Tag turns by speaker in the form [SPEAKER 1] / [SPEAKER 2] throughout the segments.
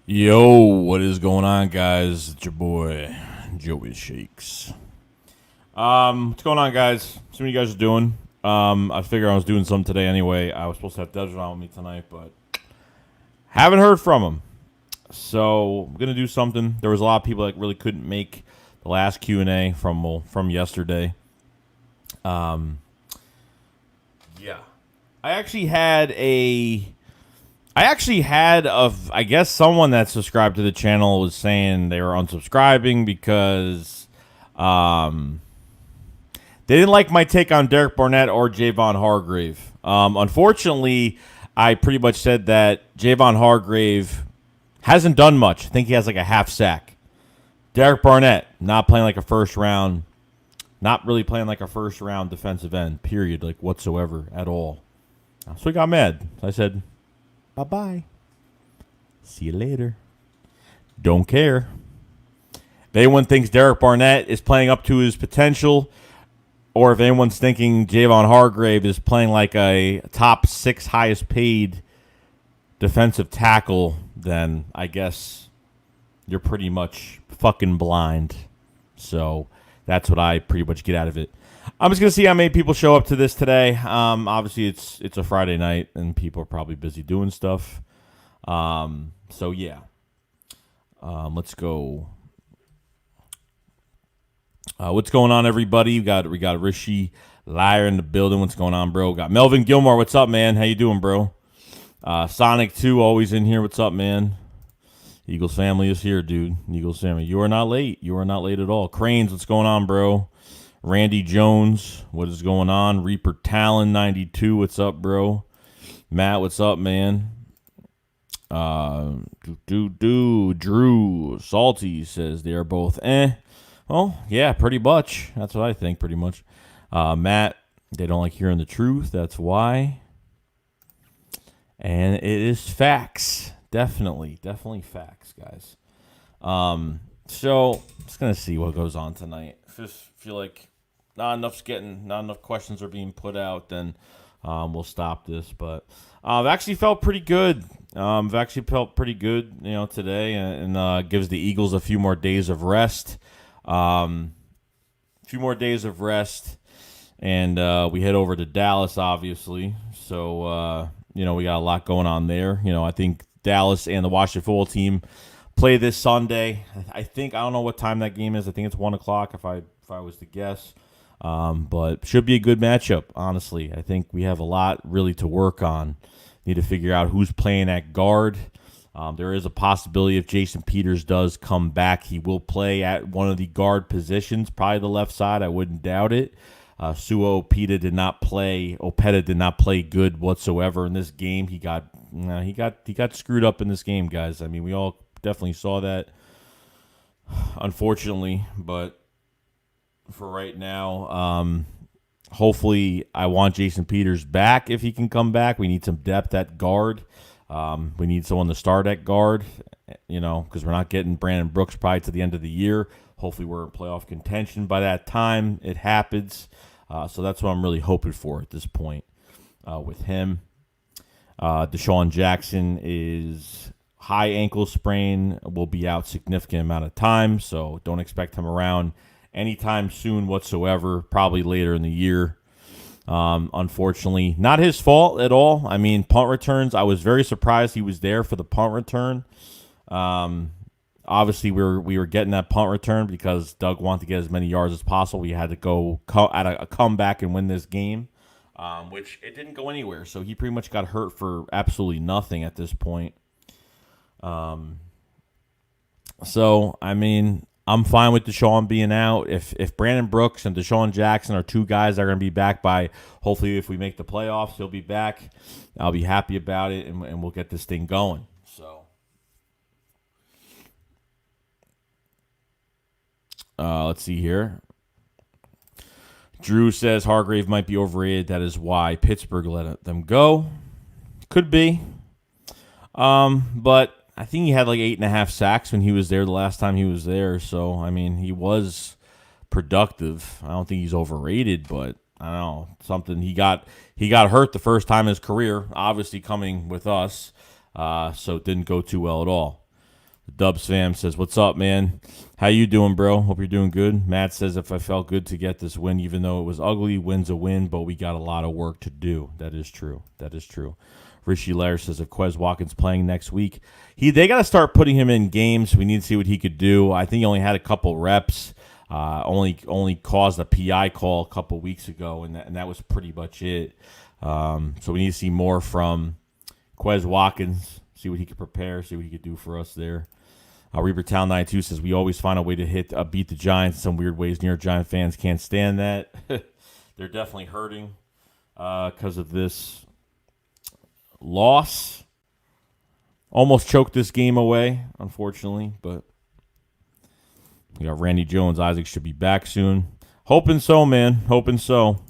[SPEAKER 1] Yo, what is going on, guys? It's your boy, Joey Shakes. What's going on, guys? See what you guys are doing. I figured I was doing something today anyway. I was supposed to have Desert on with me tonight, but haven't heard from him. So I'm gonna do something. There was a lot of people that really couldn't make the last Q&A from yesterday. Yeah, I actually had I guess someone that subscribed to the channel was saying they were unsubscribing because they didn't like my take on Derek Barnett or Javon Hargrave. Unfortunately, I pretty much said that Javon Hargrave hasn't done much. I think he has like a half sack. Derek Barnett, not playing like a first round, not really playing like a first round defensive end, period, like whatsoever at all. So he got mad. I said, bye-bye. See you later. Don't care. If anyone thinks Derek Barnett is playing up to his potential, or if anyone's thinking Javon Hargrave is playing like a top 6 highest paid defensive tackle, then I guess you're pretty much fucking blind. So that's what I pretty much get out of it. I'm just going to see how many people show up to this today. Obviously, it's a Friday night, and people are probably busy doing stuff. So, yeah. Let's go. What's going on, everybody? We got Rishi Liar in the building. What's going on, bro? Got Melvin Gilmore. What's up, man? How you doing, bro? Sonic 2 always in here. What's up, man? Eagles family is here, dude. Eagles family. You are not late. You are not late at all. Cranes, what's going on, bro? Randy Jones, what is going on? Reaper Talon 92, what's up, bro? Matt, what's up, man? Drew Salty says they are both well, yeah, pretty much. That's what I think, pretty much. Matt, they don't like hearing the truth. That's why. And it is facts. Definitely facts, guys. So just gonna see what goes on tonight. Just feel like not enough questions are being put out, then we'll stop this. But I've actually felt pretty good. Today, and gives the Eagles a few more days of rest. And we head over to Dallas, obviously. So we got a lot going on there. I think Dallas and the Washington football team play this Sunday. I don't know what time that game is. I think it's 1:00 if I was to guess. But should be a good matchup, honestly. I think we have a lot really to work on. Need to figure out who's playing at guard. There is a possibility if Jason Peters does come back, he will play at one of the guard positions, probably the left side. I wouldn't doubt it. Opeta did not play good whatsoever in this game. He got screwed up in this game, guys. I mean, we all definitely saw that, unfortunately. But for right now, Hopefully, I want Jason Peters back if he can come back. We need some depth at guard. We need someone to start at guard, because we're not getting Brandon Brooks probably to the end of the year. Hopefully, we're in playoff contention by that time. It happens. So that's what I'm really hoping for at this point with him. Deshaun Jackson is high ankle sprain, will be out significant amount of time, so don't expect him around anytime soon whatsoever, probably later in the year. Unfortunately, not his fault at all. I mean, punt returns, I was very surprised he was there for the punt return. Obviously, we were getting that punt return because Doug wanted to get as many yards as possible. We had to go at a comeback and win this game, which it didn't go anywhere. So he pretty much got hurt for absolutely nothing at this point. So, I mean, I'm fine with Deshaun being out. If Brandon Brooks and Deshaun Jackson are two guys that are going to be back by, hopefully if we make the playoffs, he'll be back. I'll be happy about it, and we'll get this thing going. So, let's see here. Drew says Hargrave might be overrated. That is why Pittsburgh let them go. Could be. But I think he had like 8.5 sacks when he was there the last time he was there. So, I mean, he was productive. I don't think he's overrated, but I don't know. Something he got hurt the first time in his career, obviously coming with us. So it didn't go too well at all. The Dubs fam says, "What's up, man? How you doing, bro? Hope you're doing good." Matt says, "If I felt good to get this win, even though it was ugly, win's a win, but we got a lot of work to do." That is true. That is true. Rishi Lair says, if Quez Watkins playing next week, they got to start putting him in games. We need to see what he could do. I think he only had a couple reps. Only caused a PI call a couple weeks ago, and that was pretty much it. So we need to see more from Quez Watkins, see what he could prepare, see what he could do for us there. Reaper Town 92 says, we always find a way to beat the Giants in some weird ways. New York Giant fans can't stand that. They're definitely hurting because of this loss. Almost choked this game away, unfortunately, but we got Randy Jones. Isaac should be back soon. Hoping so, man. Hoping so.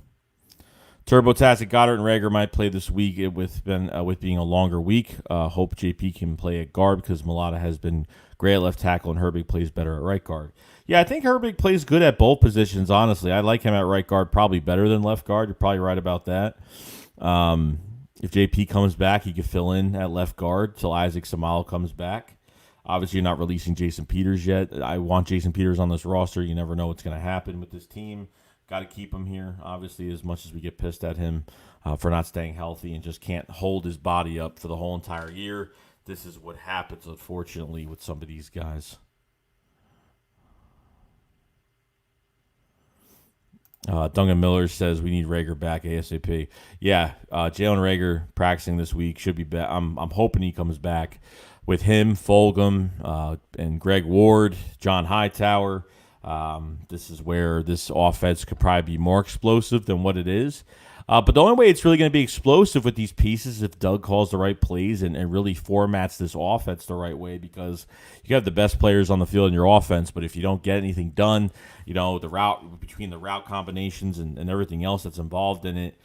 [SPEAKER 1] TurboTastic, Goddard, and Rager might play this week with being a longer week. Hope JP can play at guard because Mulata has been great at left tackle and Herbig plays better at right guard. Yeah, I think Herbig plays good at both positions, honestly. I like him at right guard probably better than left guard. You're probably right about that. If JP comes back, he could fill in at left guard till Isaac Samalo comes back. Obviously, you're not releasing Jason Peters yet. I want Jason Peters on this roster. You never know what's going to happen with this team. Got to keep him here, obviously, as much as we get pissed at him for not staying healthy and just can't hold his body up for the whole entire year. This is what happens, unfortunately, with some of these guys. Duncan Miller says we need Rager back ASAP. Yeah, Jalen Rager practicing this week should be back. I'm hoping he comes back with him, Fulgham, and Greg Ward, John Hightower. This is where this offense could probably be more explosive than what it is. But the only way it's really going to be explosive with these pieces is if Doug calls the right plays and really formats this offense the right way, because you have the best players on the field in your offense, but if you don't get anything done, the route between the route combinations and everything else that's involved in it,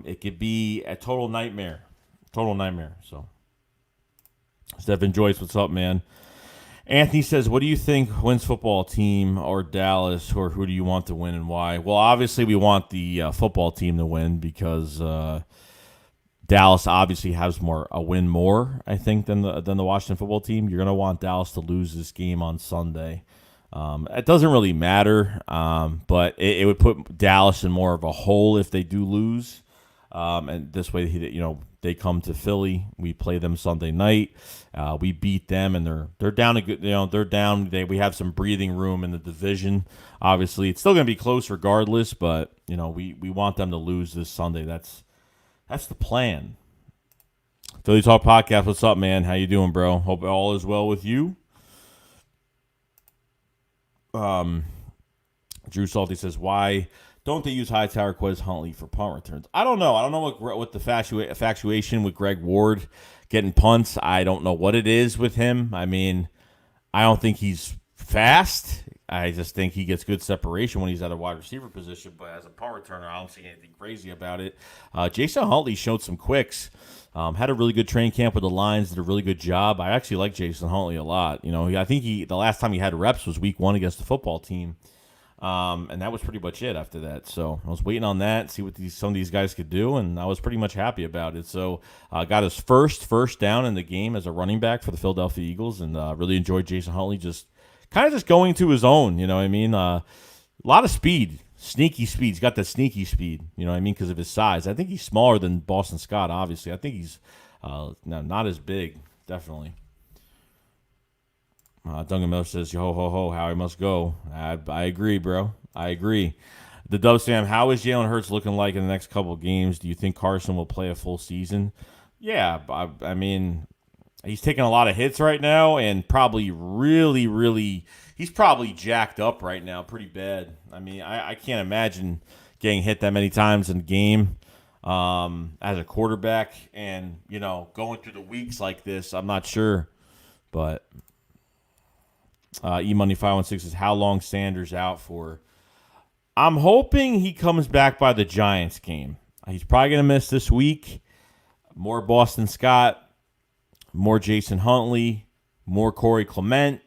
[SPEAKER 1] it could be a total nightmare. Total nightmare. So, Stephen Joyce, what's up, man? Anthony says, what do you think wins football team or Dallas, or who do you want to win and why? Well, obviously we want the football team to win because Dallas obviously has a win more, I think, than the Washington football team. You're going to want Dallas to lose this game on Sunday. It doesn't really matter, but it would put Dallas in more of a hole if they do lose. And this way, they come to Philly. We play them Sunday night. We beat them, and they're down a good. They're down. We have some breathing room in the division. Obviously, it's still going to be close regardless. But we want them to lose this Sunday. That's the plan. Philly Talk Podcast. What's up, man? How you doing, bro? Hope all is well with you. Drew Salty says, why don't they use Hightower, Quez, Huntley for punt returns? I don't know. I don't know what the factuation with Greg Ward getting punts. I don't know what it is with him. I mean, I don't think he's fast. I just think he gets good separation when he's at a wide receiver position. But as a punt returner, I don't see anything crazy about it. Jason Huntley showed some quicks. Had a really good training camp with the Lions. Did a really good job. I actually like Jason Huntley a lot. I think the last time he had reps was week 1 against the football team. And that was pretty much it after that. So I was waiting on that, see what some of these guys could do, and I was pretty much happy about it. So got his first down in the game as a running back for the Philadelphia Eagles, and really enjoyed Jason Huntley just going to his own. You know what I mean? A lot of speed, sneaky speed. He's got that sneaky speed. You know what I mean? Because of his size. I think he's smaller than Boston Scott. Obviously, I think he's not as big. Definitely. Duncan Miller says, ho, ho, ho, Howie must go. I agree, bro. I agree. The Dub Sam, how is Jalen Hurts looking like in the next couple of games? Do you think Carson will play a full season? Yeah, I mean, he's taking a lot of hits right now and probably really, he's probably jacked up right now pretty bad. I mean, I can't imagine getting hit that many times in a game as a quarterback and, going through the weeks like this. I'm not sure, but... eMoney516 says, how long Sanders out for? I'm hoping he comes back by the Giants game. He's probably going to miss this week. More Boston Scott, more Jason Huntley, more Corey Clement.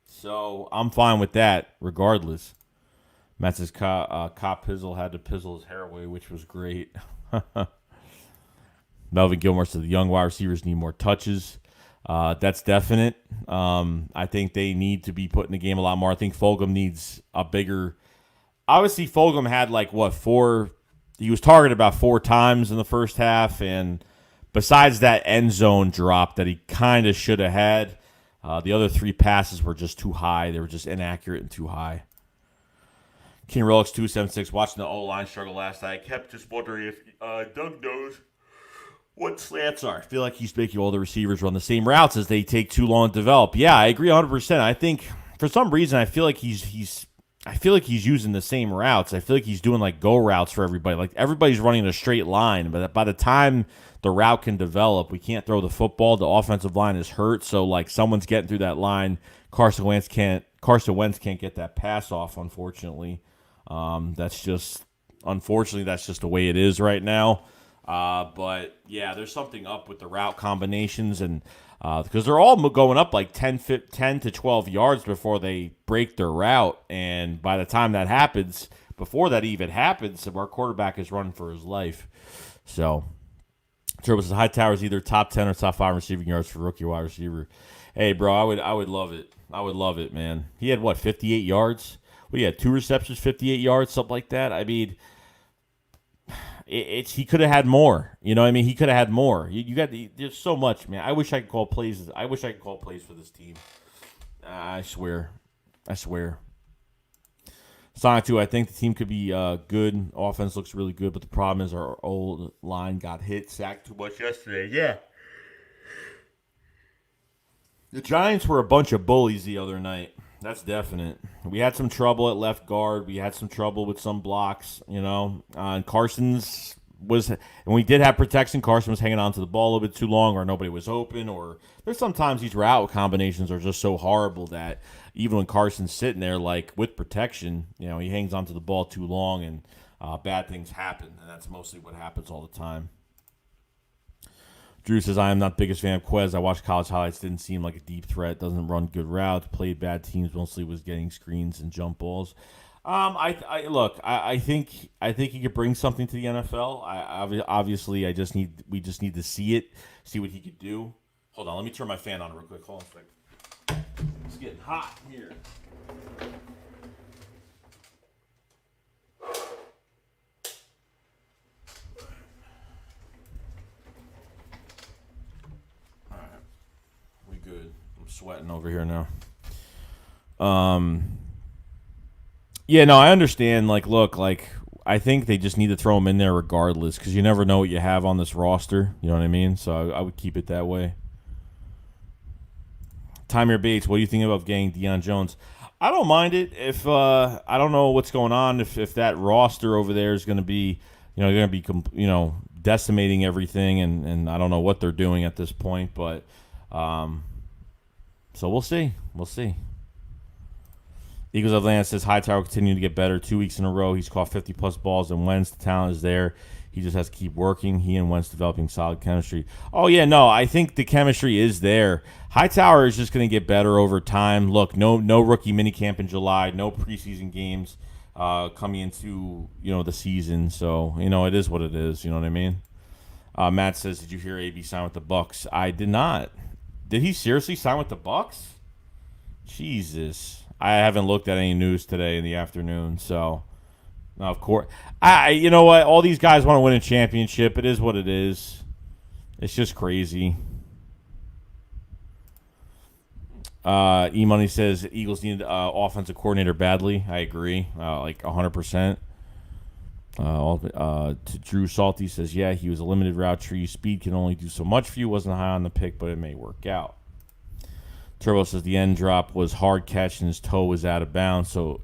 [SPEAKER 1] So I'm fine with that regardless. Matt says, Cop Pizzle had to pizzle his hair away, which was great. Melvin Gilmore says, the young wide receivers need more touches. That's definite. I think they need to be put in the game a lot more. I think Fulgham needs a bigger... Obviously, Fulgham had 4... He was targeted about 4 times in the first half, and besides that end zone drop that he kind of should have had, the other 3 passes were just too high. They were just inaccurate and too high. King Rolex 276, watching the O-line struggle last night. I kept just wondering if Doug knows what slants are. I feel like he's making all the receivers run the same routes as they take too long to develop. Yeah, I agree 100%. I think for some reason I feel like he's using the same routes. I feel like he's doing go routes for everybody. Like everybody's running a straight line, but by the time the route can develop, we can't throw the football. The offensive line is hurt, so someone's getting through that line. Carson Wentz can't get that pass off. Unfortunately, that's just the way it is right now. But yeah, there's something up with the route combinations, and because they're all going up 10 to 12 yards before they break their route, and by the time that happens, before that even happens, our quarterback is running for his life. So, Turbo says Hightower is either top 10 or top 5 receiving yards for rookie wide receiver. Hey, bro, I would love it. I would love it, man. He had 58 yards. He had 2 receptions, 58 yards, something like that. I mean. He could have had more. You know what I mean? He could have had more. There's so much, man. I wish I could call plays. I wish I could call plays for this team. I swear. Sonic 2, I think the team could be good. Offense looks really good, but the problem is our old line got sacked too much yesterday. Yeah. The Giants were a bunch of bullies the other night. That's definite. We had some trouble at left guard. We had some trouble with some blocks, And Carson's was, and we did have protection. Carson was hanging on to the ball a little bit too long, or nobody was open, or there's sometimes these route combinations are just so horrible that even when Carson's sitting there, with protection, he hangs onto the ball too long, and bad things happen. And that's mostly what happens all the time. Drew says, I am not the biggest fan of Quez. I watched college highlights. Didn't seem like a deep threat. Doesn't run good routes. Played bad teams. Mostly was getting screens and jump balls. I think he could bring something to the NFL. Obviously, we just need to see it, see what he could do. Hold on. Let me turn my fan on real quick. Hold on a second. It's getting hot here. Sweating over here now. Yeah, no, I understand. I think they just need to throw him in there regardless, because you never know what you have on this roster. You know what I mean? So I would keep it that way. Tymer Bates, what do you think about getting Deion Jones? I don't mind it. If I don't know what's going on, if that roster over there is going to be, decimating everything, and I don't know what they're doing at this point, but. So we'll see. Eagles Atlanta says Hightower continuing to get better 2 weeks in a row. He's caught 50-plus balls, and Wentz, the talent is there. He just has to keep working. He and Wentz developing solid chemistry. Oh, yeah, no, I think the chemistry is there. Hightower is just going to get better over time. Look, no rookie minicamp in July, no preseason games coming into, the season. So, it is what it is. You know what I mean? Matt says, did you hear AB sign with the Bucks? I did not. Did he seriously sign with the Bucks? Jesus. I haven't looked at any news today in the afternoon, so of course. You know what? All these guys want to win a championship. It is what it is. It's just crazy. E-Money says Eagles need offensive coordinator badly. I agree, like 100%. To Drew Salty says, yeah, he was a limited route tree. Speed can only do so much for you. Wasn't high on the pick, but it may work out. Turbo says the end drop was hard catch and his toe was out of bounds, so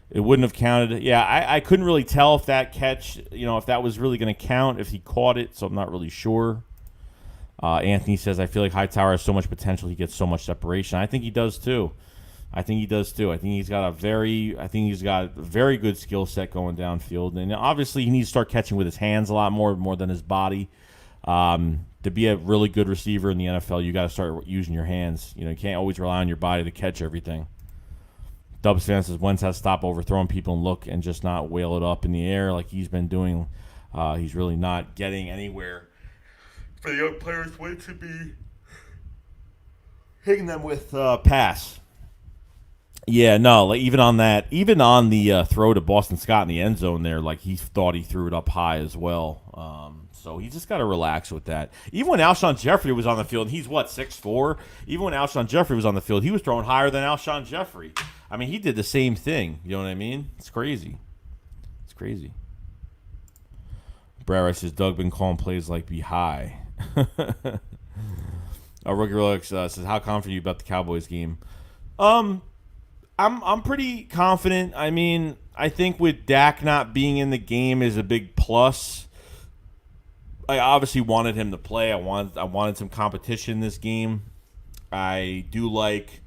[SPEAKER 1] it wouldn't have counted. Yeah, I couldn't really tell if that catch, if that was really going to count, if he caught it, so I'm not really sure. Anthony says, I feel like Hightower has so much potential. He gets so much separation. I think he does too. I think he's got a very good skill set going downfield, and obviously he needs to start catching with his hands a lot more than his body. To be a really good receiver in the NFL, you got to start using your hands. You can't always rely on your body to catch everything. Dubs fan says Wentz has to stop overthrowing people and look and just not whale it up in the air like he's been doing. He's really not getting anywhere. For the young players, Wentz should be hitting them with pass. Yeah, no, like even on the throw to Boston Scott in the end zone there, like he thought he threw it up high as well. So he just got to relax with that. Even when Alshon Jeffrey was on the field, he's 6'4". Even when Alshon Jeffrey was on the field, he was throwing higher than Alshon Jeffrey. I mean, he did the same thing. You know what I mean? It's crazy. Brad says Doug been calling plays like be high. Rookie Rolex says, how confident are you about the Cowboys game? I'm pretty confident. I mean, I think with Dak not being in the game is a big plus. I obviously wanted him to play. I wanted some competition in this game. I do like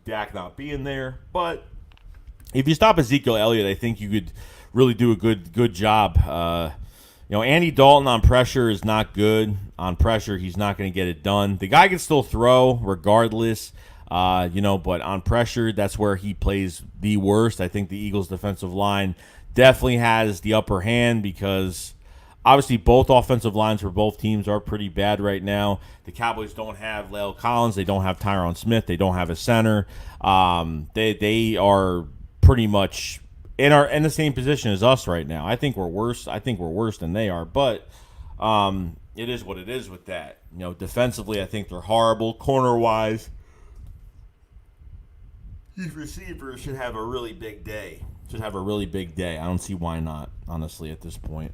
[SPEAKER 1] Dak not being there, but if you stop Ezekiel Elliott, I think you could really do a good job. Andy Dalton on pressure is not good. On pressure, he's not going to get it done. The guy can still throw regardless. But on pressure, that's where he plays the worst. I think the Eagles' defensive line definitely has the upper hand because obviously both offensive lines for both teams are pretty bad right now. The Cowboys don't have La'el Collins. They don't have Tyron Smith. They don't have a center. They are pretty much in the same position as us right now. I think we're worse. I think we're worse than they are, but it is what it is with that. Defensively, I think they're horrible. Corner-wise, these receivers should have a really big day. I don't see why not, honestly, at this point.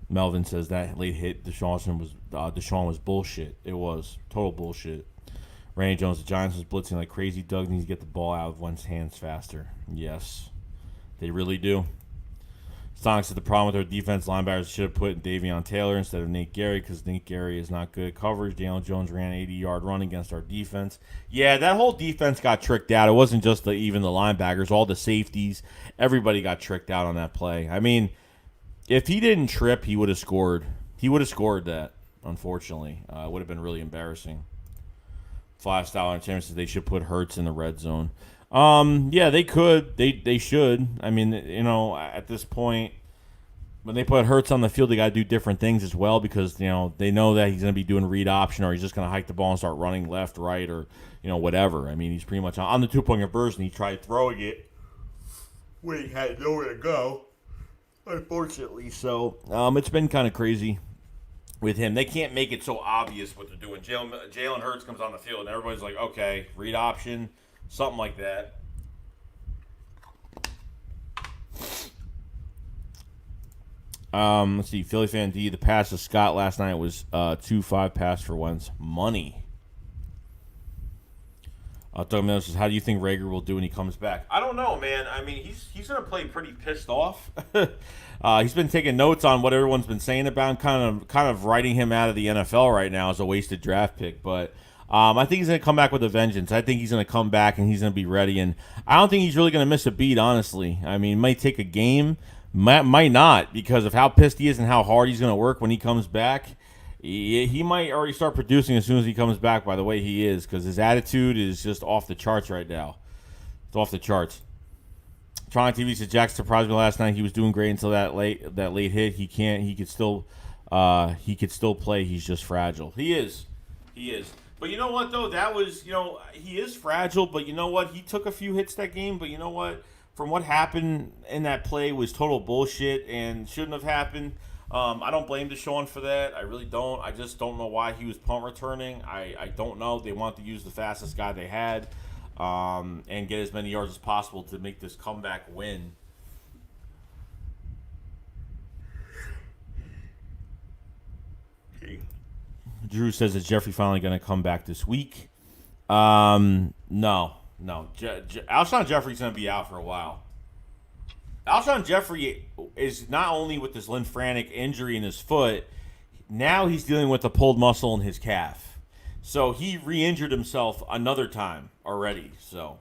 [SPEAKER 1] Melvin says that late hit Deshaun was bullshit. It was total bullshit. Randy Jones, the Giants was blitzing like crazy. Doug needs to get the ball out of one's hands faster. Yes, they really do. Sonic said the problem with our defense linebackers should have put Davion Taylor instead of Nate Gary because Nate Gary is not good at coverage. Daniel Jones ran an 80-yard run against our defense. Yeah, that whole defense got tricked out. It wasn't just even the linebackers, all the safeties. Everybody got tricked out on that play. I mean, if he didn't trip, he would have scored. He would have scored that, unfortunately. It would have been really embarrassing. Flash Style Entertainment says they should put Hurts in the red zone. Yeah, they could. They should. I mean, at this point, when they put Hurts on the field, they got to do different things as well because, they know that he's going to be doing read option or he's just going to hike the ball and start running left, right, or, whatever. I mean, he's pretty much on the 2-point conversion. He tried throwing it when he had nowhere to go, unfortunately. So, it's been kind of crazy with him. They can't make it so obvious what they're doing. Jalen Hurts comes on the field and everybody's like, okay, read option. Something like that. Let's see. Philly fan D. The pass to Scott last night was 2-5 pass for Wentz. Money. Doug Miller says, how do you think Rager will do when he comes back? I don't know, man. I mean, he's going to play pretty pissed off. He's been taking notes on what everyone's been saying about him, kind of writing him out of the NFL right now as a wasted draft pick. But I think he's going to come back with a vengeance. I think he's going to come back and he's going to be ready. And I don't think he's really going to miss a beat, honestly. I mean, it might take a game, might not, because of how pissed he is and how hard he's going to work when he comes back. He might already start producing as soon as he comes back by the way he is, because his attitude is just off the charts right now. It's off the charts. Tron TV said Jack surprised me last night. He was doing great until that late hit. He could still play. He's just fragile. He is. But you know what though? That was, he is fragile. But you know what? He took a few hits that game. But you know what? From what happened in that play was total bullshit and shouldn't have happened. I don't blame Deshaun for that. I really don't. I just don't know why he was punt returning. I don't know. They wanted to use the fastest guy they had. And get as many yards as possible to make this comeback win. Drew says, is Jeffrey finally going to come back this week? No. Alshon Jeffrey's going to be out for a while. Alshon Jeffrey is not only with this lymphatic injury in his foot, now he's dealing with a pulled muscle in his calf. So he re-injured himself another time already. So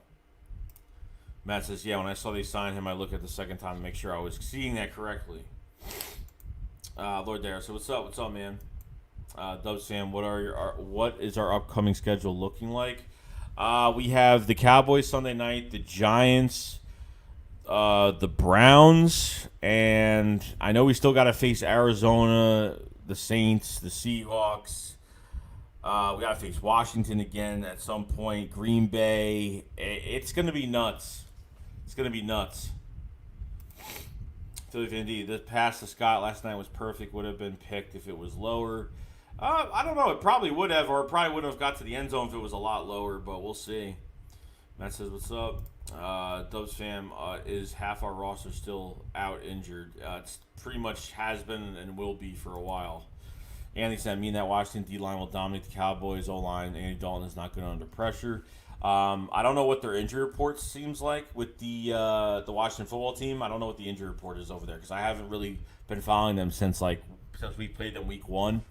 [SPEAKER 1] Matt says, yeah, when I saw they signed him, I looked at the second time to make sure I was seeing that correctly. Lord Dare, so what's up, man? Dub Sam, what is our upcoming schedule looking like? We have the Cowboys Sunday night, the Giants, the Browns, and I know we still got to face Arizona, the Saints, the Seahawks. We got to face Washington again at some point. Green Bay. It's going to be nuts. Philly Vandy, the pass to Scott last night was perfect. Would have been picked if it was lower. I don't know. It probably would have, or it probably wouldn't have got to the end zone if it was a lot lower, but we'll see. Matt says, what's up? Dubs fam, is half our roster still out injured? It's pretty much has been and will be for a while. Andy said, mean that Washington D-line will dominate the Cowboys O-line. Andy Dalton is not good under pressure. I don't know what their injury report seems like with the Washington football team. I don't know what the injury report is over there because I haven't really been following them since we played them week 1.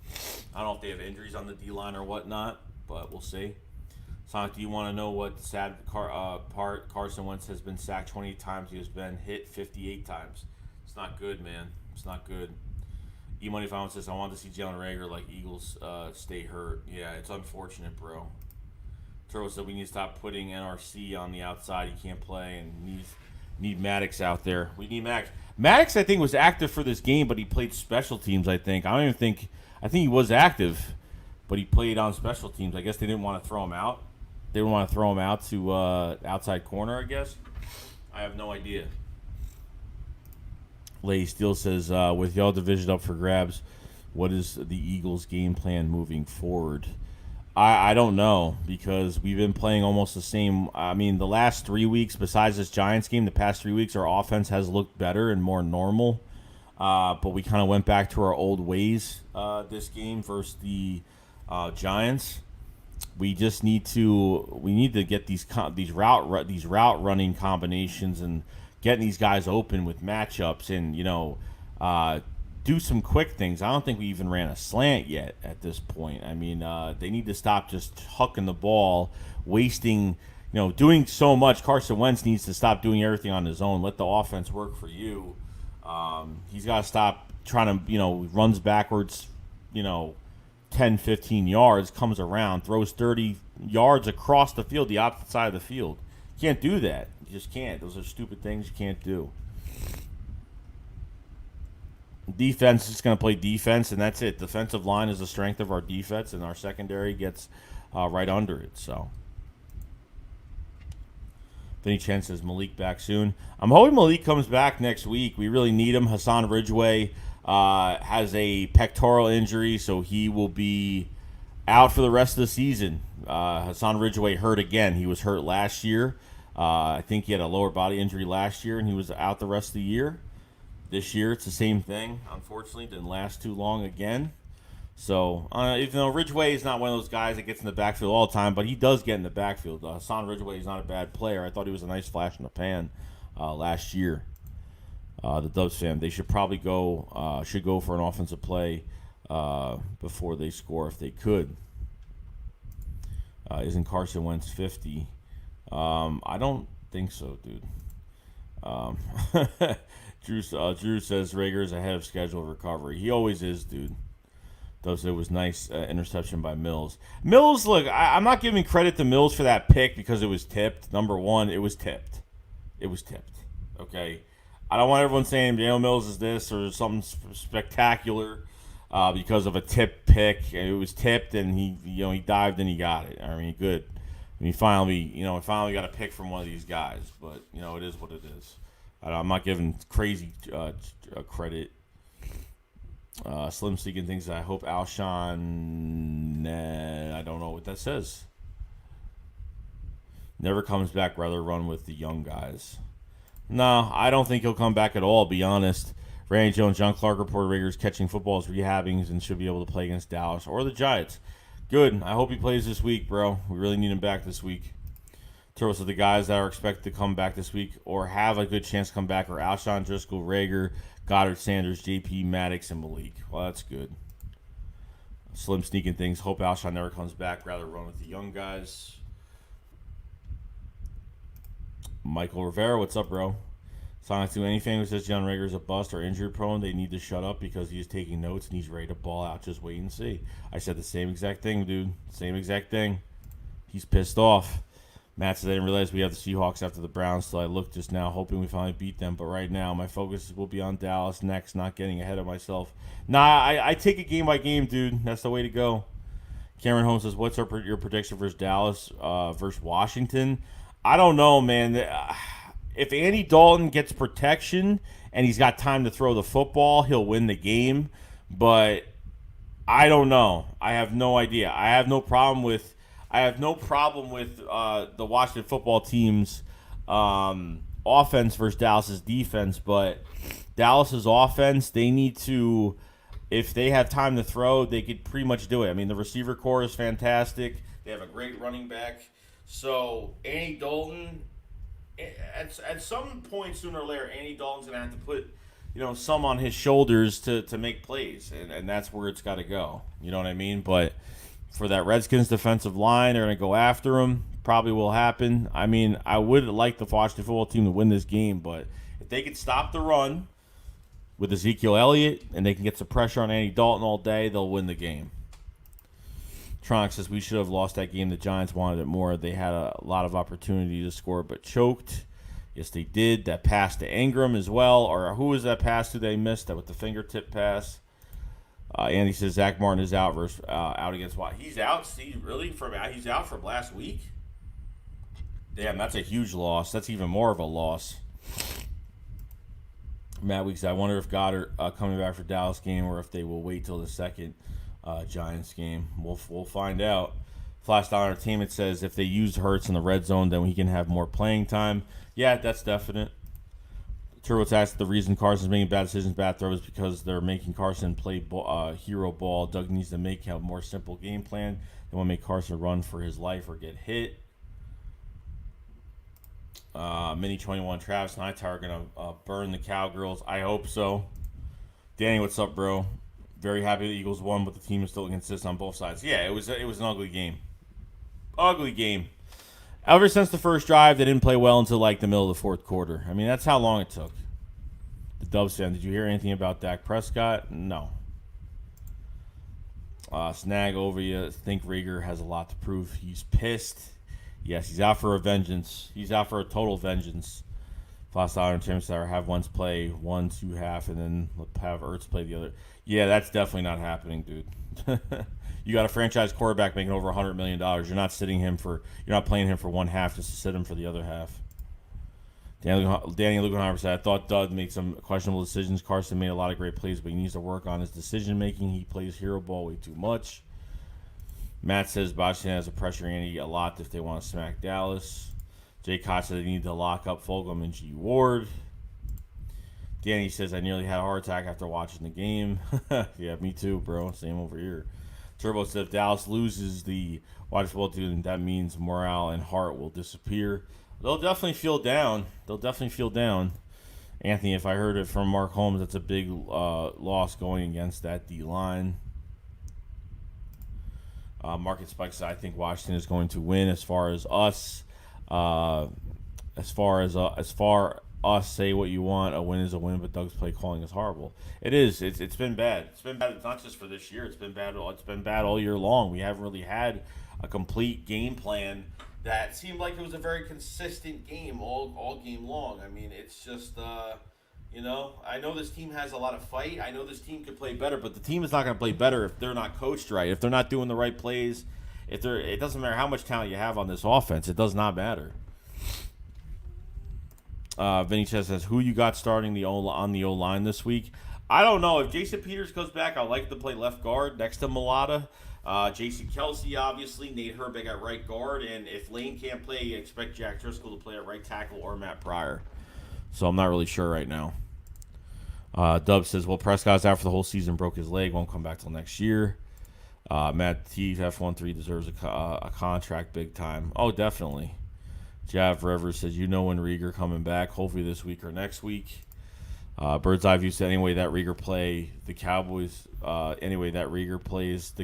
[SPEAKER 1] I don't know if they have injuries on the D-line or whatnot, but we'll see. Sonic, do you want to know what the sad part? Carson Wentz has been sacked 28 times. He has been hit 58 times. It's not good, man. It's not good. E-Money Found says, I want to see Jalen Reagor like Eagles stay hurt. Yeah, it's unfortunate, bro. Turbo said we need to stop putting NRC on the outside. He can't play and need Maddox out there. We need Maddox. Maddox, I think, was active for this game, but he played special teams, I think. I think he was active, but he played on special teams. I guess they didn't want to throw him out. They didn't want to throw him out to outside corner, I guess. I have no idea. Lady Steele says, with y'all division up for grabs, what is the Eagles' game plan moving forward? I don't know because we've been playing almost the same. I mean, the last 3 weeks, besides this Giants game, the past 3 weeks, our offense has looked better and more normal. But we kind of went back to our old ways this game versus the Giants. We just need to get these route running combinations and getting these guys open with matchups and do some quick things. I don't think we even ran a slant yet at this point. I mean, they need to stop just hucking the ball, wasting, doing so much. Carson Wentz needs to stop doing everything on his own. Let the offense work for you. He's got to stop trying to, runs backwards, 10, 15 yards, comes around, throws 30 yards across the field, the opposite side of the field. You can't do that. You just can't. Those are stupid things you can't do. Defense is going to play defense, and that's it. Defensive line is the strength of our defense, and our secondary gets right under it. So, Vinny Chen says Malik back soon. I'm hoping Malik comes back next week. We really need him. Hassan Ridgeway has a pectoral injury, so he will be out for the rest of the season. Hassan Ridgeway hurt again. He was hurt last year. I think he had a lower body injury last year, and he was out the rest of the year. This year, it's the same thing. Unfortunately, it didn't last too long again. So, even though Ridgeway is not one of those guys that gets in the backfield all the time, but he does get in the backfield. Hassan Ridgeway is not a bad player. I thought he was a nice flash in the pan last year. The Dubs fan, they should probably go for an offensive play before they score if they could. Isn't Carson Wentz 50? I don't think so, dude. Um, Drew says Rager's ahead of schedule recovery. He always is, dude. Though it was nice interception by Mills. Mills, look, I'm not giving credit to Mills for that pick because it was tipped. Number one, it was tipped. It was tipped. Okay? I don't want everyone saying Daniel Mills is this or something spectacular because of a tip pick. It was tipped and he dived and he got it. I mean, good. And he finally got a pick from one of these guys. But, it is what it is. I'm not giving crazy credit. Slim Seeking thinks I hope Alshon, I don't know what that says. Never comes back, rather run with the young guys. No, I don't think he'll come back at all, be honest. Randy Jones, John Clark reported Rager's catching footballs, rehabbing, and should be able to play against Dallas or the Giants. Good. I hope he plays this week, bro. We really need him back this week. Turbo said the guys that are expected to come back this week or have a good chance to come back are Alshon, Driscoll, Rager, Goddard, Sanders, JP, Maddox, and Malik. Well, that's good. Slim Sneaking things. Hope Alshon never comes back. Rather run with the young guys. Michael Rivera, what's up, bro? Sonic to anything who says John Rager is a bust or injury prone, they need to shut up because he is taking notes and he's ready to ball out. Just wait and see. I said the same exact thing, dude. Same exact thing. He's pissed off. Matt said I didn't realize we have the Seahawks after the Browns, so I looked just now hoping we finally beat them. But right now, my focus will be on Dallas next, not getting ahead of myself. Nah, I take it game by game, dude. That's the way to go. Cameron Holmes says, what's your prediction versus Dallas versus Washington? I don't know, man. If Andy Dalton gets protection and he's got time to throw the football, he'll win the game. But I don't know. I have no idea. I have no problem with the Washington football team's offense versus Dallas's defense. But Dallas's offense, they need to, if they have time to throw, they could pretty much do it. I mean, the receiver core is fantastic. They have a great running back. So Andy Dalton, at some point sooner or later, Andy Dalton's gonna have to put, some on his shoulders to make plays, and that's where it's got to go. You know what I mean? But for that Redskins defensive line, they're gonna go after him. Probably will happen. I mean, I would like the Washington football team to win this game, but if they could stop the run with Ezekiel Elliott and they can get some pressure on Andy Dalton all day, they'll win the game. Tronic says we should have lost that game. The Giants wanted it more. They had a lot of opportunity to score, but choked. Yes, they did. That pass to Ingram as well. Or who was that pass to they missed? That with the fingertip pass. Andy says Zach Martin is out out against what? He's out. Steve, really? He's out from last week? Damn, that's a huge loss. That's even more of a loss. Matt Weeks, I wonder if Goddard coming back for Dallas game or if they will wait till the second Giants game. We'll find out. Flash Dollar Entertainment says if they use Hurts in the red zone, then he can have more playing time. Yeah, that's definite. Turbo's asked the reason Carson's making bad decisions, bad throws, because they're making Carson play hero ball. Doug needs to make a more simple game plan. They want to make Carson run for his life or get hit. Mini 21 Travis and I are going to burn the Cowgirls. I hope so. Danny, what's up, bro? Very happy the Eagles won, but the team is still inconsistent on both sides. Yeah, it was an ugly game. Ugly game. Ever since the first drive, they didn't play well until like the middle of the fourth quarter. I mean, that's how long it took. The Dubs fan, did you hear anything about Dak Prescott? No. Snag over you. Think Rager has a lot to prove. He's pissed. Yes, he's out for a vengeance. He's out for a total vengeance. Last hour in terms of have once play 1-2 half and then have Ertz play the other. Yeah, that's definitely not happening, dude. You got a franchise quarterback making over $100 million. You're not playing him for one half just to sit him for the other half. Danny Lugenheimer said, I thought Doug made some questionable decisions. Carson made a lot of great plays, but he needs to work on his decision making. He plays hero ball way too much. Matt says Boston has to pressure Andy a lot if they want to smack Dallas. Jay Koch said they need to lock up Fulgham and G. Ward. Danny says I nearly had a heart attack after watching the game. Yeah, me too, bro. Same over here. Turbo said if Dallas loses the wide football team, that means morale and heart will disappear. They'll definitely feel down. Anthony, if I heard it from Mark Holmes, that's a big loss going against that D-line. Market Spike says, I think Washington is going to win. As far as us, as far us, say what you want. A win is a win, but Doug's play calling is horrible. It is. It's been bad. It's been bad. It's not just for this year. It's been bad. It's been bad all year long. We haven't really had a complete game plan that seemed like it was a very consistent game all game long. I mean, it's just. I know this team has a lot of fight. I know this team could play better, but the team is not going to play better if they're not coached right, if they're not doing the right plays. It doesn't matter how much talent you have on this offense. It does not matter. Vinny says, who you got starting on the O-line this week? I don't know. If Jason Peters goes back, I'd like to play left guard next to Mulata. Jason Kelsey, obviously. Nate Herbig at right guard. And if Lane can't play, you expect Jack Driscoll to play at right tackle or Matt Pryor. So I'm not really sure right now. Dub says, well, Prescott's out for the whole season, broke his leg, won't come back till next year. Matt T, F13 deserves a contract big time. Oh, definitely. Jav Rivers says, when Rieger coming back, hopefully this week or next week. Bird's Eye View said, anyway, that Rieger plays the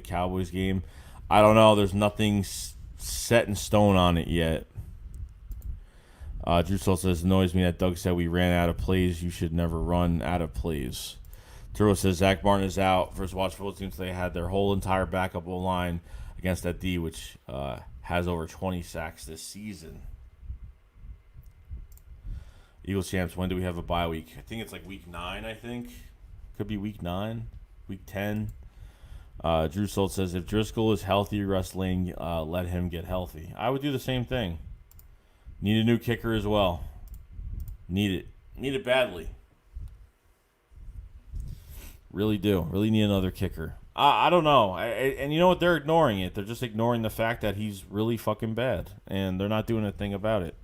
[SPEAKER 1] Cowboys game. I don't know. There's nothing set in stone on it yet. Drew Soul says, annoys me that Doug said we ran out of plays. You should never run out of plays. Turo says, Zach Martin is out. First watch football teams, they had their whole entire backup line against that D, which has over 20 sacks this season. Eagles champs, when do we have a bye week? I think it's like week 9, I think. Could be week 9, week 10. Drew Solt says, if Driscoll is healthy, wrestling, let him get healthy. I would do the same thing. Need a new kicker as well. Need it. Need it badly. Really do. Really need another kicker. I don't know. And you know what? They're ignoring it. They're just ignoring the fact that he's really fucking bad. And they're not doing a thing about it.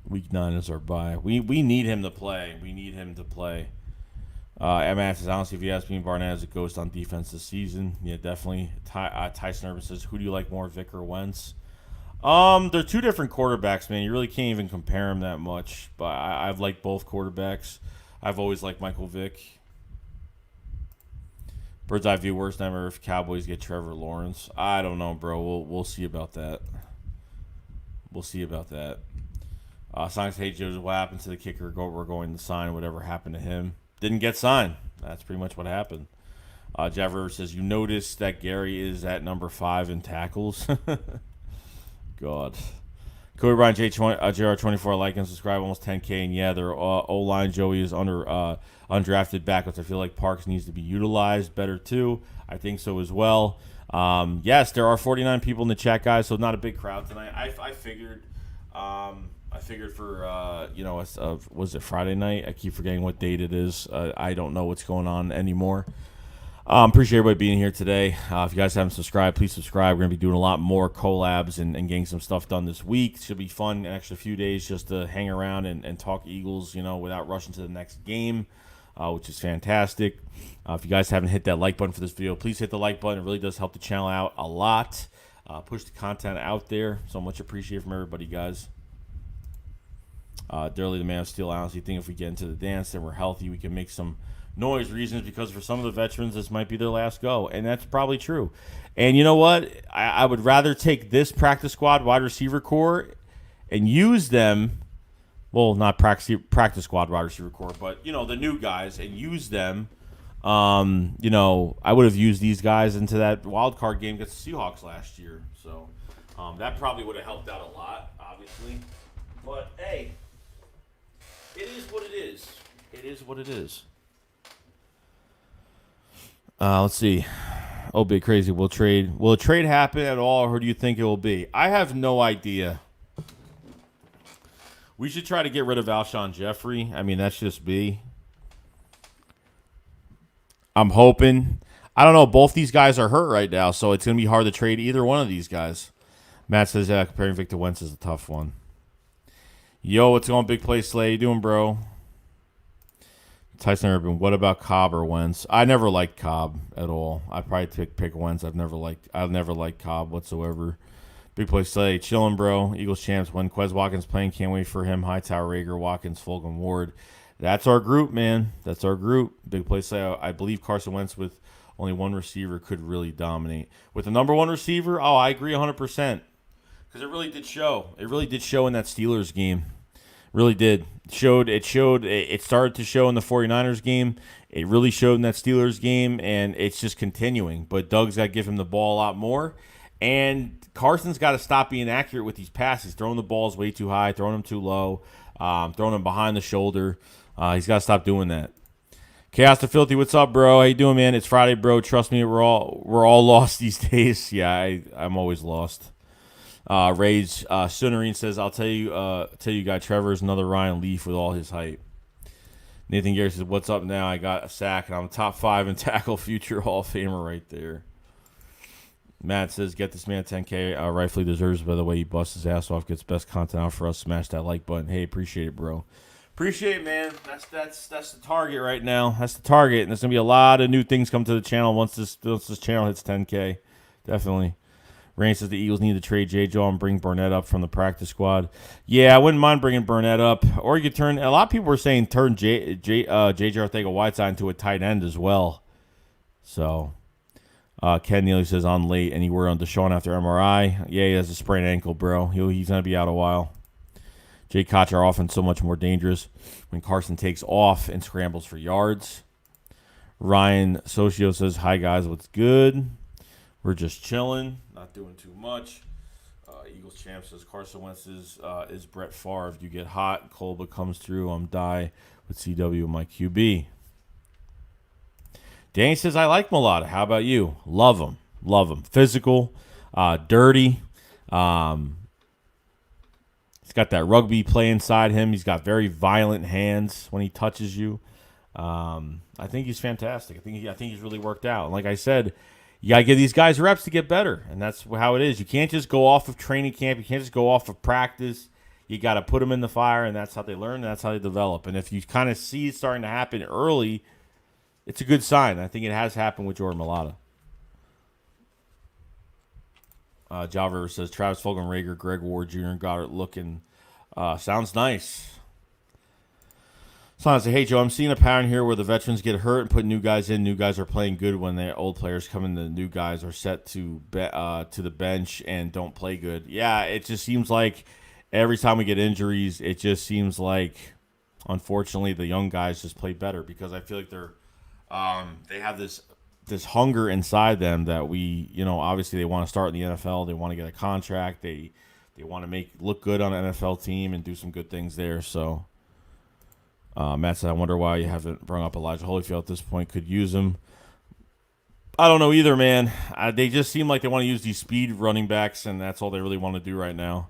[SPEAKER 1] Week 9 is our bye. We need him to play. We need him to play. MS says, honestly, if you ask me, Barnett is a ghost on defense this season. Yeah, definitely. Tyson Urban says, who do you like more, Vic or Wentz? They're two different quarterbacks, man. You really can't even compare them that much. But I've liked both quarterbacks. I've always liked Michael Vick. Bird's Eye View, worst nightmare if Cowboys get Trevor Lawrence. I don't know, bro. We'll see about that. We'll see about that. Sonics Hey Joe, what happened to the kicker? We're going to sign whatever happened to him. Didn't get signed. That's pretty much what happened. Jav River says, you notice that Gary is at number 5 in tackles? God. Cody Bryan, JR24, like and subscribe, almost 10K. And yeah, their O-line, Joey, is under undrafted backups. I feel like Parks needs to be utilized better too. I think so as well. Yes, there are 49 people in the chat, guys, so not a big crowd tonight. I figured for, was it Friday night? I keep forgetting what date it is. I don't know what's going on anymore. Appreciate everybody being here today. If you guys haven't subscribed, please subscribe. We're going to be doing a lot more collabs and getting some stuff done this week. Should be fun, an extra few days just to hang around and talk Eagles, without rushing to the next game, which is fantastic. If you guys haven't hit that like button for this video, please hit the like button. It really does help the channel out a lot. Push the content out there. So much appreciated from everybody, guys. Durley, the Man of Steel, I honestly think if we get into the dance and we're healthy, we can make some noise. Reasons because for some of the veterans, this might be their last go, and that's probably true. And you know what? I would rather take this practice squad wide receiver core and use them. Well, not practice squad wide receiver core, but the new guys, and use them. I would have used these guys into that wild card game against the Seahawks last year, so that probably would have helped out a lot, obviously. But hey, it is what it is. It is what it is. Let's see. Oh, big crazy. Will a trade happen at all, or do you think it will be? I have no idea. We should try to get rid of Alshon Jeffrey. I mean, that's just me. I'm hoping. I don't know. Both these guys are hurt right now, so it's going to be hard to trade either one of these guys. Matt says, yeah, comparing Victor Wentz is a tough one. Yo, what's going on, Big Play Slay? You doing, bro? Tyson Urban, what about Cobb or Wentz? I never liked Cobb at all. I'd probably pick Wentz. I've never liked Cobb whatsoever. Big play slay. Chillin', bro. Eagles champs. When Quez Watkins playing, can't wait for him. Hightower, Rager, Watkins, Fulgham, Ward. That's our group, man. That's our group. Big play slay. I believe Carson Wentz with only one receiver could really dominate. With the number one receiver, I agree 100%. Because it really did show. It really did show in that Steelers game. Really did. It started to show in the 49ers game. It really showed in that Steelers game, and it's just continuing. But Doug's got to give him the ball a lot more. And Carson's got to stop being accurate with these passes, throwing the balls way too high, throwing them too low, throwing them behind the shoulder. He's got to stop doing that. Chaos to Filthy, what's up, bro? How you doing, man? It's Friday, bro. Trust me, we're all lost these days. Yeah, I'm always lost. Rage Sunarine says, I'll tell you, guy Trevor's another Ryan Leaf with all his hype. Nathan Gary says, what's up now? I got a sack, and I'm top 5 in tackle, future Hall of Famer right there. Matt says, get this man 10K. Rightfully deserves, by the way. He busts his ass off, gets best content out for us. Smash that like button. Hey, appreciate it, bro. Appreciate it, man. That's the target right now. That's the target, and there's going to be a lot of new things come to the channel once this channel hits 10K. Definitely. Rain says the Eagles need to trade J-Jaw and bring Burnett up from the practice squad. Yeah, I wouldn't mind bringing Burnett up. Or you could turn – a lot of people were saying turn J.J. Arcega-Whiteside into a tight end as well. So – Ken Neely says on late. Any word on Deshaun after MRI? Yeah, he has a sprained ankle, bro. He's going to be out a while. Jay Koch are often so much more dangerous when Carson takes off and scrambles for yards. Ryan Socio says, hi, guys. What's good? We're just chilling. Not doing too much. Eagles champ says, Carson Wentz is Brett Favre. If you get hot, Colba comes through. I'm die with CW, my QB. Danny says, I like Mulata. How about you? Love him. Love him. Physical, dirty. He's got that rugby play inside him. He's got very violent hands when he touches you. I think he's fantastic. I think he's really worked out. And like I said, you got to give these guys reps to get better. And that's how it is. You can't just go off of training camp. You can't just go off of practice. You got to put them in the fire, and that's how they learn, and that's how they develop. And if you kind of see it starting to happen early, it's a good sign. I think it has happened with Jordan Mailata. Java says, Travis Fulgham, Rager, Greg Ward Jr., and Goddard looking. Sounds nice. Sounds like, hey, Joe, I'm seeing a pattern here where the veterans get hurt and put new guys in. New guys are playing good when the old players come in. The new guys are set to the bench and don't play good. Yeah, it just seems like every time we get injuries, it just seems like, unfortunately, the young guys just play better because I feel like they have this hunger inside them that obviously they want to start in the NFL. They want to get a contract. They want to look good on an NFL team and do some good things there. So Matt said, I wonder why you haven't brought up Elijah Holyfield at this point. Could use him. I don't know either, man. They just seem like they want to use these speed running backs, and that's all they really want to do right now.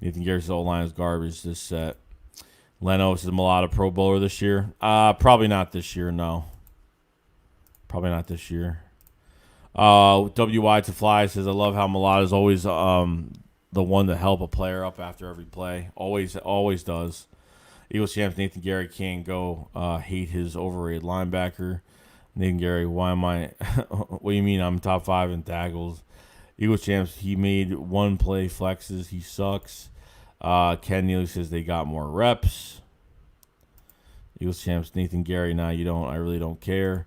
[SPEAKER 1] Nathan Garrett's O-line is garbage this set. Leno is a Mulata Pro Bowler this year. Probably not this year, no. Probably not this year. WY to Fly says, I love how Mulata is always the one to help a player up after every play. Always does. Eagles champs Nathan Gary can't go hate his overrated linebacker. Nathan Gary, why am I? What do you mean I'm top 5 in tackles? Eagles champs, he made one play flexes. He sucks. Ken Neely says they got more reps. Eagles champs Nathan Gary, nah, you don't. I really don't care.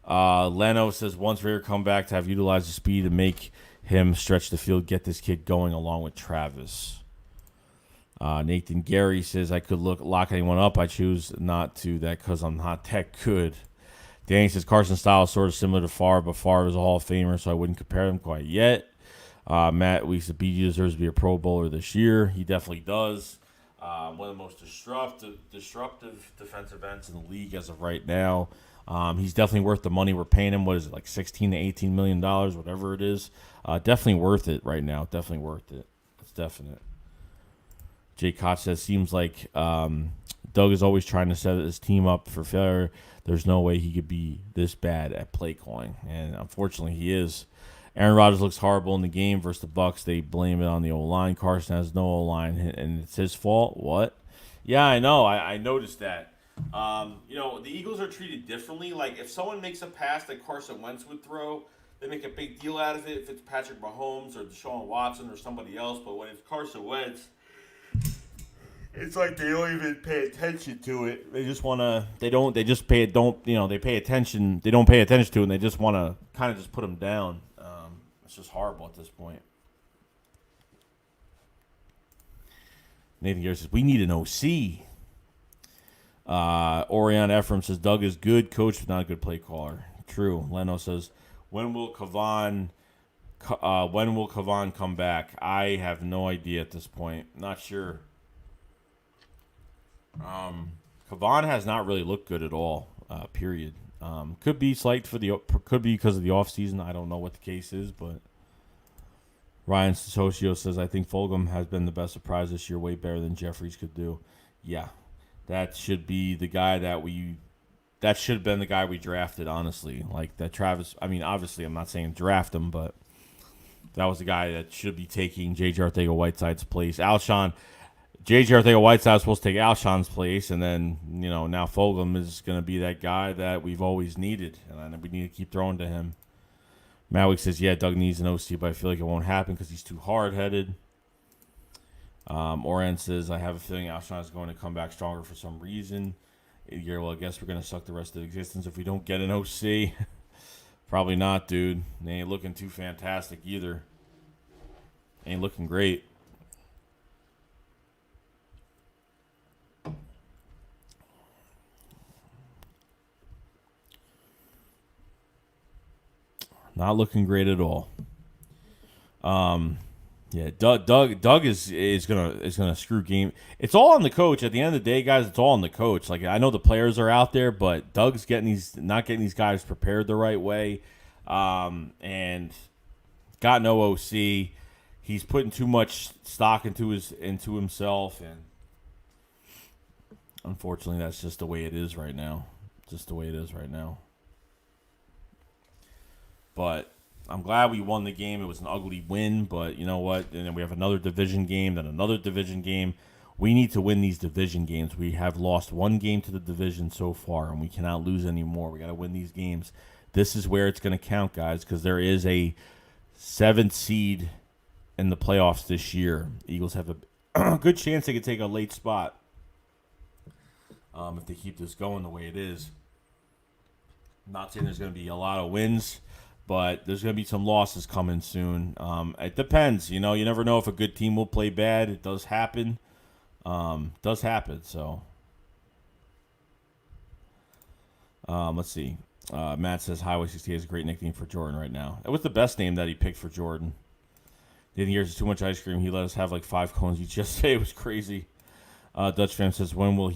[SPEAKER 1] Leno says once Rager come back to have utilized the speed to make him stretch the field, get this kid going along with Travis. Nathan Gary says I could lock anyone up. I choose not to that because I'm not that good. Danny says Carson's style is sort of similar to Favre, but Favre is a Hall of Famer, so I wouldn't compare them quite yet. Matt Weeks, the BG deserves to be a Pro Bowler this year. He definitely does. One of the most disruptive defensive ends in the league as of right now. He's definitely worth the money we're paying him. What is it, like $16 to $18 million, whatever it is? Definitely worth it right now. Definitely worth it. It's definite. Jay Koch says, seems like Doug is always trying to set his team up for failure. There's no way he could be this bad at play calling, and unfortunately he is. Aaron Rodgers looks horrible in the game versus the Bucs. They blame it on the O-line. Carson has no O-line, and it's his fault. What? Yeah, I know. I noticed that. The Eagles are treated differently. Like, if someone makes a pass that Carson Wentz would throw, they make a big deal out of it if it's Patrick Mahomes or Deshaun Watson or somebody else. But when it's Carson Wentz, it's like they don't even pay attention to it. They just want to. They don't. They just pay. Don't they pay attention? They don't pay attention to it, and they just want to kind of just put them down. It's just horrible at this point. Nathan Garrett says we need an OC. Orion Ephraim says Doug is good coach, but not a good play caller. True. Leno says when will Kavan come back? I have no idea at this point. Not sure. Kavan has not really looked good at all. Period. Could be could be because of the offseason. I don't know what the case is, but Ryan Socio says I think Fulgham has been the best surprise this year, way better than Jeffries could do. Yeah, that should be the guy that should have been the guy we drafted. Honestly, like that Travis. I mean, obviously, I'm not saying draft him, but that was the guy that should be taking J.J. Arcega-Whiteside's place. J.J. Arcega-Whiteside was supposed to take Alshon's place, and then, now Fulgham is going to be that guy that we've always needed, and we need to keep throwing to him. Mawick says, yeah, Doug needs an OC, but I feel like it won't happen because he's too hard-headed. Oren says, I have a feeling Alshon is going to come back stronger for some reason. Well, I guess we're going to suck the rest of existence if we don't get an OC. Probably not, dude. They ain't looking too fantastic either. Ain't looking great. Not looking great at all. Yeah, Doug is gonna screw game. It's all on the coach. At the end of the day, guys, it's all on the coach. Like I know the players are out there, but Doug's not getting these guys prepared the right way, and got no OC. He's putting too much stock into himself, and unfortunately, that's just the way it is right now. But I'm glad we won the game. It was an ugly win, but you know what? And then we have another division game, then another division game. We need to win these division games. We have lost one game to the division so far, and we cannot lose anymore. We got to win these games. This is where it's going to count, guys, because there is a 7th seed in the playoffs this year. Eagles have a good chance they could take a late spot if they keep this going the way it is. I'm not saying there's going to be a lot of wins, but there's going to be some losses coming soon. It depends. You never know if a good team will play bad. It does happen. So, let's see. Matt says Highway 68 is a great nickname for Jordan right now. It was the best name that he picked for Jordan. Didn't hear too much ice cream. He let us have like 5 cones each yesterday. It was crazy. Dutch Fam says, when will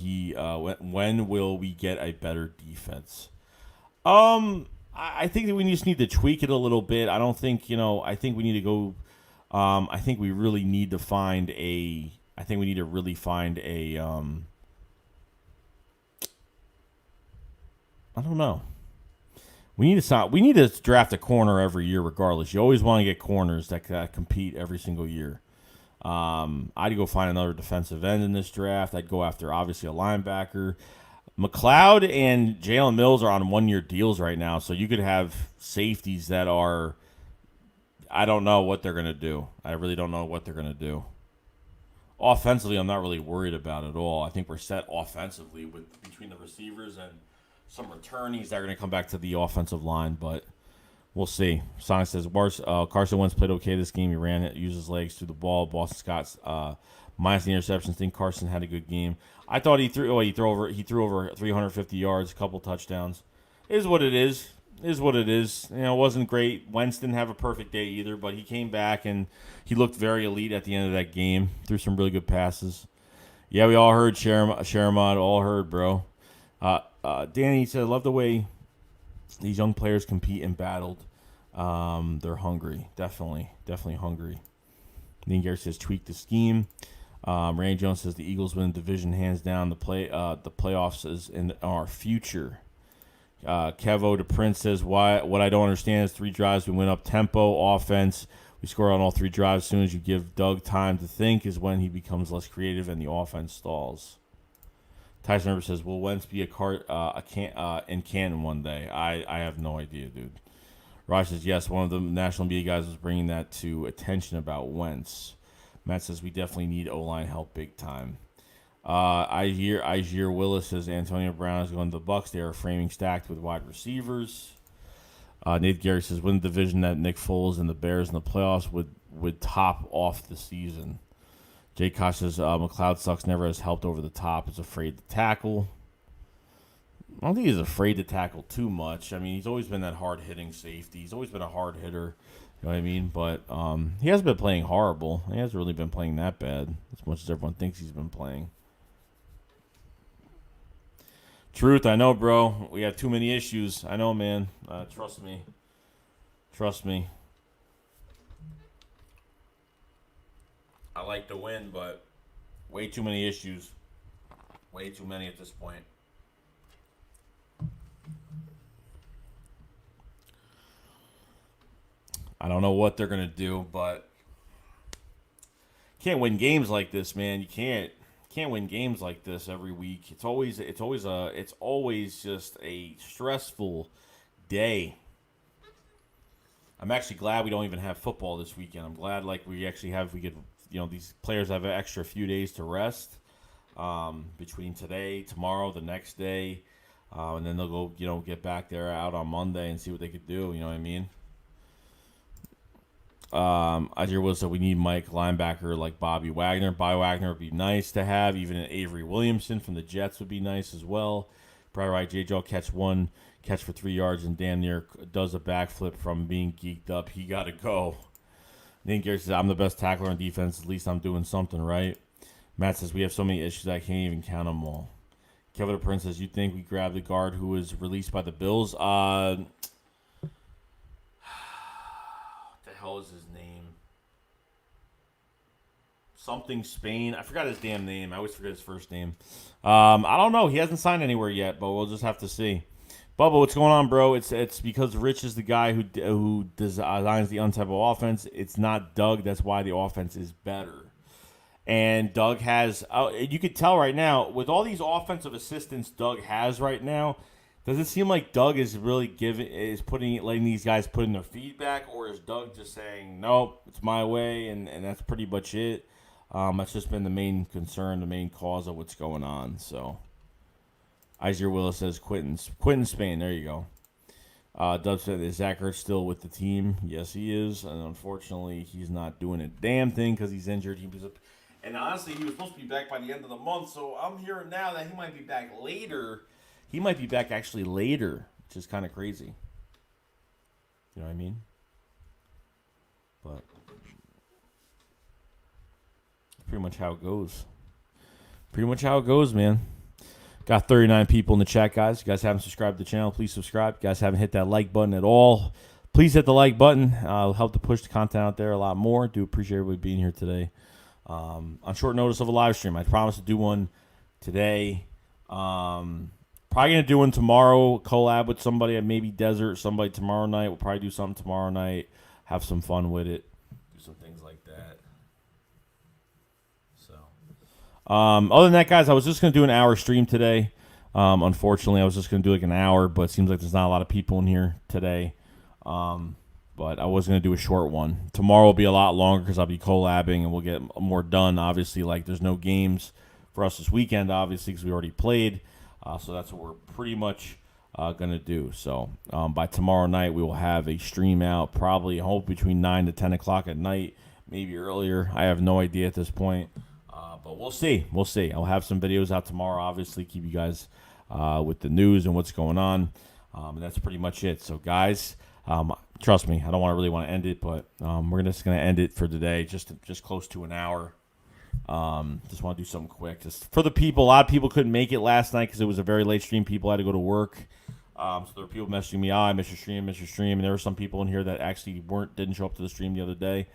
[SPEAKER 1] we get a better defense? I think that we just need to tweak it a little bit. I don't think, I think we need to go. I think we really need to find a. I think we need to really find a. I don't know. We need to draft a corner every year, regardless. You always want to get corners that compete every single year. I'd go find another defensive end in this draft. I'd go after obviously a linebacker. McLeod and Jalen Mills are on 1-year deals right now, so you could have safeties that are. I don't know what they're going to do. I really don't know what they're going to do. Offensively, I'm not really worried about it at all. I think we're set offensively between the receivers and some returnees that are going to come back to the offensive line, but we'll see. Sonic says Carson Wentz played okay this game. He ran it, used his legs through the ball. Boston Scott's minus the interceptions. Think Carson had a good game. I thought he threw over 350 yards, a couple touchdowns. Is what it is. Is what it is. It wasn't great. Wentz didn't have a perfect day either, but he came back and he looked very elite at the end of that game. Threw some really good passes. Yeah, we all heard Sharamad. All heard, bro. Danny said, I love the way these young players compete and battled. They're hungry. Definitely hungry. Dean Garrett says, tweak the scheme. Randy Jones says, the Eagles win the division hands down. The playoffs is in our future. Kevo to Prince says, what I don't understand is 3 drives. We went up tempo, offense. We score on all 3 drives. As soon as you give Doug time to think is when he becomes less creative and the offense stalls. Tyson Herbert says, will Wentz be in Canton one day? I have no idea, dude. Raj says, yes, one of the national media guys was bringing that to attention about Wentz. Matt says, we definitely need O-line help big time. Igier Willis says, Antonio Brown is going to the Bucs. They are framing stacked with wide receivers. Nate Gary says, win the division that Nick Foles and the Bears in the playoffs would top off the season. Jay Koch says, McLeod sucks, never has helped over the top, is afraid to tackle. I don't think he's afraid to tackle too much. I mean, he's always been that hard-hitting safety. He's always been a hard hitter. You know what I mean? But he hasn't been playing horrible. He hasn't really been playing that bad, as much as everyone thinks he's been playing. Truth, I know, bro. We have too many issues. I know, man. Trust me. Trust me. I like to win, but way too many issues. Way too many at this point. I don't know what they're gonna do, but can't win games like this, man. You can't win games like this every week. It's always just a stressful day. I'm actually glad we don't even have football this weekend. I'm glad we get these players have an extra few days to rest between today, tomorrow, the next day, and then they'll go get back there out on Monday and see what they could do. You know what I mean? Igier Willis said we need Mike linebacker like Bobby Wagner. Bobby Wagner would be nice to have. Even an Avery Williamson from the Jets would be nice as well. Probably right. J.J. catch for 3 yards and damn near does a backflip from being geeked up. He got to go. Nate Gary says, I'm the best tackler on defense. At least I'm doing something right. Matt says, we have so many issues I can't even count them all. Kevin the Prince says, you think we grabbed the guard who was released by the Bills? What the hell is his name? Something Spain. I forgot his damn name. I always forget his first name. I don't know. He hasn't signed anywhere yet, but we'll just have to see. Bubba, what's going on, bro? It's because Rich is the guy who designs the untypeable offense. It's not Doug. That's why the offense is better. And Doug has, you could tell right now, with all these offensive assistants Doug has right now, does it seem like Doug is really letting these guys put in their feedback, or is Doug just saying, nope, it's my way, and that's pretty much it? That's just been the main concern, the main cause of what's going on. So, Igier Willis says Quentin Spain. There you go. Dub said, is Zach Ertz still with the team? Yes, he is. And unfortunately, he's not doing a damn thing because he's injured. And honestly, he was supposed to be back by the end of the month. So I'm hearing now that he might be back later. He might be back actually later, which is kind of crazy. You know what I mean? But pretty much how it goes. Pretty much how it goes, man. Got 39 people in the chat, guys. If you guys haven't subscribed to the channel, please subscribe. If you guys haven't hit that like button at all, please hit the like button. It'll help to push the content out there a lot more. Do appreciate everybody being here today. On short notice of a live stream. I promised to do one today. Probably going to do one tomorrow, collab with somebody at maybe Desert, somebody tomorrow night. We'll probably do something tomorrow night, have some fun with it, do some things like that. So, other than that, guys, I was just going to do an hour stream today. Unfortunately, I was just going to do like an hour, but it seems like there's not a lot of people in here today. But I was going to do a short one. Tomorrow will be a lot longer because I'll be collabing and we'll get more done. Obviously, like there's no games for us this weekend, obviously, because we already played. So that's what we're pretty much going to do. So by tomorrow night, we will have a stream out, probably, I hope, between 9 to 10 o'clock at night, maybe earlier. I have no idea at this point. But we'll see. We'll see. I'll have some videos out tomorrow, obviously, keep you guys with the news and what's going on. And that's pretty much it. So, guys, trust me, I don't really want to end it, but we're just going to end it for today, just close to an hour. Just want to do something quick. Just for the people, a lot of people couldn't make it last night because it was a very late stream. People had to go to work. So there were people messaging me, I missed your stream. And there were some people in here that actually didn't show up to the stream the other day.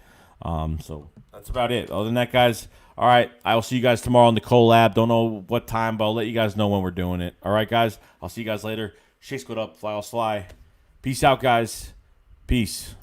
[SPEAKER 1] So that's about it. Other than that, guys, all right, I will see you guys tomorrow on the collab. Don't know what time, but I'll let you guys know when we're doing it. All right, guys, I'll see you guys later. SHAKESQUAD up, fly all fly. Peace out, guys. Peace.